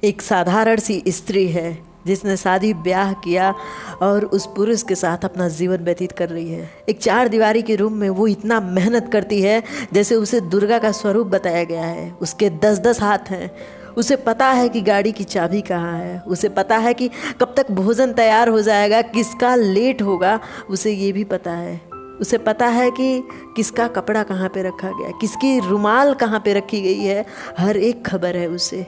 एक साधारण सी स्त्री है जिसने शादी ब्याह किया और उस पुरुष के साथ अपना जीवन व्यतीत कर रही है। एक 4 दीवारी के रूम में वो इतना मेहनत करती है जैसे उसे दुर्गा का स्वरूप बताया गया है। उसके 10-10 हाथ हैं। उसे पता है कि गाड़ी की चाबी कहाँ है। उसे पता है कि कब तक भोजन तैयार हो जाएगा, किसका लेट होगा, उसे ये भी पता है। उसे पता है कि किसका कपड़ा कहाँ पे रखा गया, किसकी रुमाल कहाँ पे रखी गई है, हर एक खबर है उसे।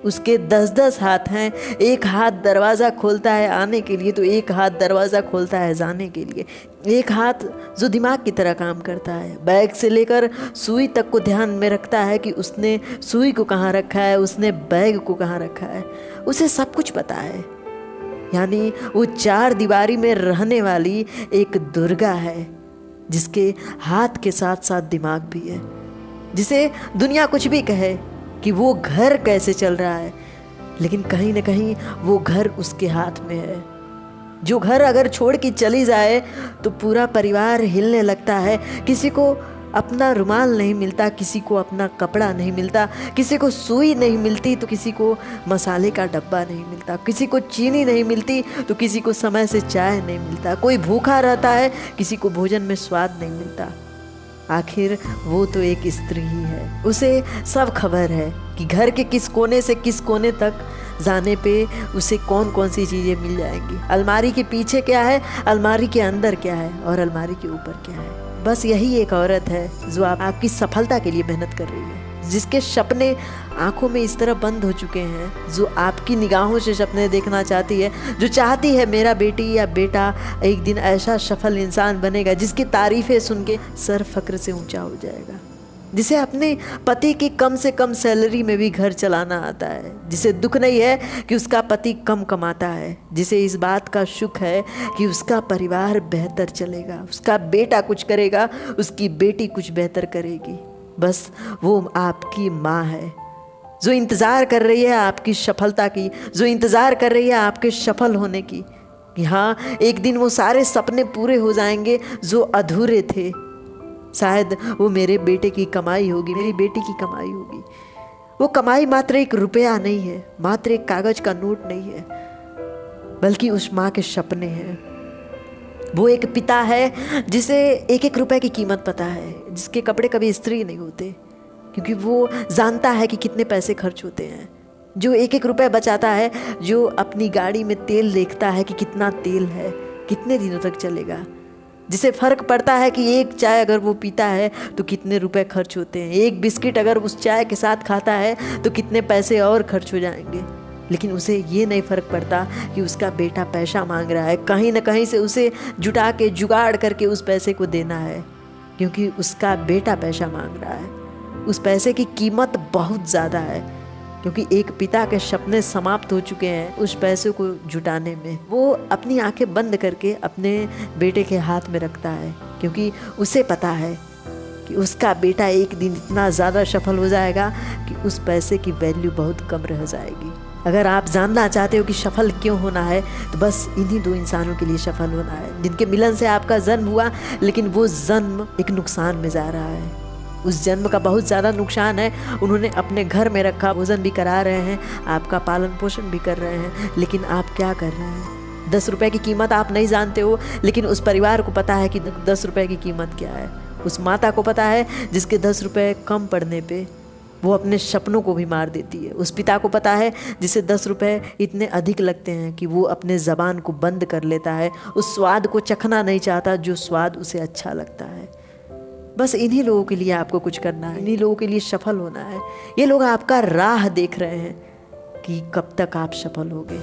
उसके 10-10 हाथ हैं। एक हाथ दरवाज़ा खोलता है आने के लिए तो एक हाथ दरवाज़ा खोलता है जाने के लिए। एक हाथ जो दिमाग की तरह काम करता है, बैग से लेकर सुई तक को ध्यान में रखता है कि उसने सुई को कहाँ रखा है, उसने बैग को कहाँ रखा है। उसे सब कुछ पता है। यानी वो 4 दीवारी में रहने वाली एक दुर्गा है जिसके हाथ के साथ साथ दिमाग भी है। जिसे दुनिया कुछ भी कहे कि वो घर कैसे चल रहा है, लेकिन कहीं ना कहीं वो घर उसके हाथ में है। जो घर अगर छोड़ के चली जाए तो पूरा परिवार हिलने लगता है। किसी को अपना रुमाल नहीं मिलता, किसी को अपना कपड़ा नहीं मिलता, किसी को सुई नहीं मिलती तो किसी को मसाले का डब्बा नहीं मिलता, किसी को चीनी नहीं मिलती तो किसी को समय से चाय नहीं मिलता, कोई भूखा रहता है, किसी को भोजन में स्वाद नहीं मिलता। आखिर वो तो एक स्त्री ही है। उसे सब खबर है कि घर के किस कोने से किस कोने तक जाने पे उसे कौन कौन सी चीज़ें मिल जाएंगी। अलमारी के पीछे क्या है, अलमारी के अंदर क्या है और अलमारी के ऊपर क्या है। बस यही एक औरत है जो आपकी सफलता के लिए मेहनत कर रही है, जिसके सपने आंखों में इस तरह बंद हो चुके हैं, जो आपकी निगाहों से सपने देखना चाहती है, जो चाहती है मेरा बेटी या बेटा एक दिन ऐसा सफल इंसान बनेगा जिसकी तारीफें सुन के सर फक्र से ऊंचा हो जाएगा, जिसे अपने पति की कम से कम सैलरी में भी घर चलाना आता है, जिसे दुख नहीं है कि उसका पति कम कमाता है, जिसे इस बात का सुख है कि उसका परिवार बेहतर चलेगा, उसका बेटा कुछ करेगा, उसकी बेटी कुछ बेहतर करेगी। बस वो आपकी माँ है जो इंतज़ार कर रही है आपकी सफलता की, जो इंतज़ार कर रही है आपके सफल होने की, कि हाँ एक दिन वो सारे सपने पूरे हो जाएंगे जो अधूरे थे। शायद वो मेरे बेटे की कमाई होगी, मेरी बेटी की कमाई होगी। वो कमाई मात्र एक रुपया नहीं है, मात्र एक कागज का नोट नहीं है, बल्कि उस माँ के सपने हैं। वो एक पिता है जिसे 1-1 रुपए की कीमत पता है, जिसके कपड़े कभी इस्त्री नहीं होते क्योंकि वो जानता है कि कितने पैसे खर्च होते हैं। जो 1-1 रुपए बचाता है, जो अपनी गाड़ी में तेल देखता है कि कितना तेल है, कितने दिनों तक चलेगा, जिसे फ़र्क पड़ता है कि एक चाय अगर वो पीता है तो कितने रुपए खर्च होते हैं, एक बिस्किट अगर उस चाय के साथ खाता है तो कितने पैसे और खर्च हो जाएंगे। लेकिन उसे ये नहीं फ़र्क पड़ता कि उसका बेटा पैसा मांग रहा है, कहीं ना कहीं से उसे जुटा के जुगाड़ करके उस पैसे को देना है, क्योंकि उसका बेटा पैसा मांग रहा है। उस पैसे की कीमत बहुत ज़्यादा है, क्योंकि एक पिता के सपने समाप्त हो चुके हैं उस पैसे को जुटाने में। वो अपनी आंखें बंद करके अपने बेटे के हाथ में रखता है, क्योंकि उसे पता है कि उसका बेटा एक दिन इतना ज़्यादा सफल हो जाएगा कि उस पैसे की वैल्यू बहुत कम रह जाएगी। अगर आप जानना चाहते हो कि सफल क्यों होना है तो बस इन्हीं 2 इंसानों के लिए सफल होना है, जिनके मिलन से आपका जन्म हुआ, लेकिन वो जन्म एक नुकसान में जा रहा है। उस जन्म का बहुत ज़्यादा नुकसान है। उन्होंने अपने घर में रखा, भोजन भी करा रहे हैं, आपका पालन पोषण भी कर रहे हैं, लेकिन आप क्या कर रहे हैं? 10 रुपए की कीमत आप नहीं जानते हो, लेकिन उस परिवार को पता है कि 10 रुपए की कीमत क्या है। उस माता को पता है जिसके 10 रुपए कम पड़ने पे वो अपने सपनों को भी मार देती है। उस पिता को पता है जिसे 10 रुपए इतने अधिक लगते हैं कि वो अपने ज़बान को बंद कर लेता है, उस स्वाद को चखना नहीं चाहता जो स्वाद उसे अच्छा लगता है। बस इन्हीं लोगों के लिए आपको कुछ करना है, इन्हीं लोगों के लिए सफल होना है। ये लोग आपका राह देख रहे हैं कि कब तक आप सफल होगे।